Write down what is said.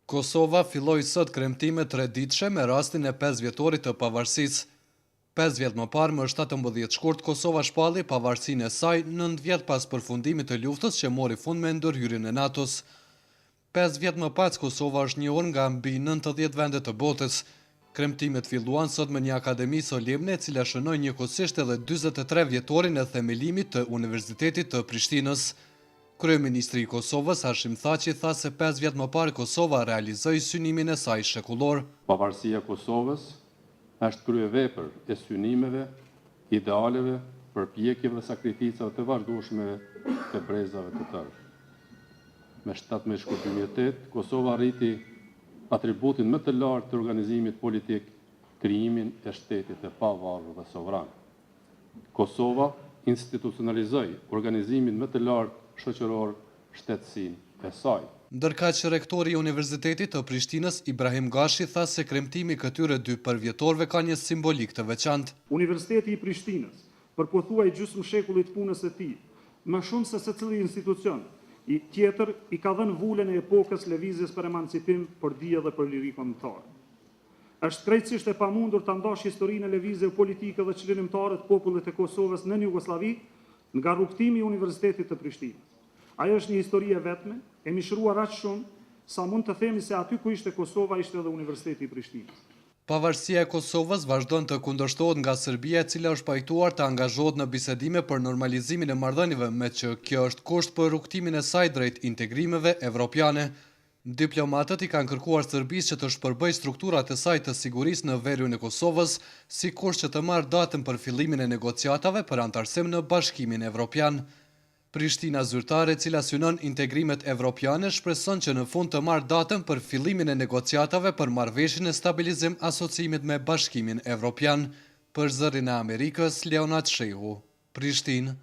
Kosova filloi sot kremtime 3 ditëshe me rastin e 5 vjetorit të pavarësisë. 5 vjet më parë, më 17 shkurt, Kosova shpalli pavarësinë e saj 9 vjet pas përfundimit të luftës që mori fund me ndërhyrjen e NATO-s. 5 vjet më pas, Kosova është njohur nga mbi 90 vende të botës. Kremtimet filluan sot me një akademi solemne e cila shënoi njëkohësisht edhe 43 vjetorin e themelimit të Universitetit të Prishtinës. Kryeministri i Kosovës, Hashim Thaçi, tha se 5 vjet më parë Kosova realizoi synimin e saj shekullor. Pavarësia e Kosovës është kryevepër e synimeve, idealeve, përpjekjeve dhe sakrificave të vazhdueshme të brezave të tërë. Me 17 shkurt 2008, Kosova arriti atributin më të lartë të organizimit politik, krijimin e shtetit të pavarur dhe sovran. Kosova institucionalizoi organizimin më të lartë shoqëror shtetësinë e saj. Ndërkaq që rektori i Universitetit të Prishtinës, Ibrahim Gashi, tha se kremtimi këtyre 2 përvjetorëve ka një simbolik të veçantë. Universiteti i Prishtinës, për pothuaj gjysmë shekullit punës së tij, më shumë se secili institucion i tjetër i ka dhënë vulën e epokës lëvizjes për emancipim, për dije dhe për liri kombëtare. Është krejtësisht e pamundur ta ndash historinë e lëvizjeve politike dhe çlirimtare të popullit të Kosovës në Jugosllavi nga rrugtimi i Universitetit të Prishtinës. Ajo është një histori e vetme, e mishruar aq shumë sa mund të themi se aty ku ishte Kosova ishte edhe Universiteti i Prishtinës. Pavarësia e Kosovës vazhdon të kundërshtohet nga Serbia, e cila është pajtuar të angazhohet në bisedime për normalizimin e marrëdhënieve, me që kjo është kusht për rrugtimin e saj drejt integrimeve evropiane. Diplomatët i kanë kërkuar Serbisë që të shpërbëjë strukturat e saj të sigurisë në veriun e Kosovës, si kusht që të marrë datën për fillimin e negociatave për antarësim në Bashkimin Evropian. Prishtina zyrtare, e cila synon integrimet evropiane, shpreson që në fund të marrë datën për fillimin e negociatave për marrëveshjen e stabilizim asociimit me Bashkimin Evropian. Për Zërin e Amerikës, Leonard Shehu, Prishtinë.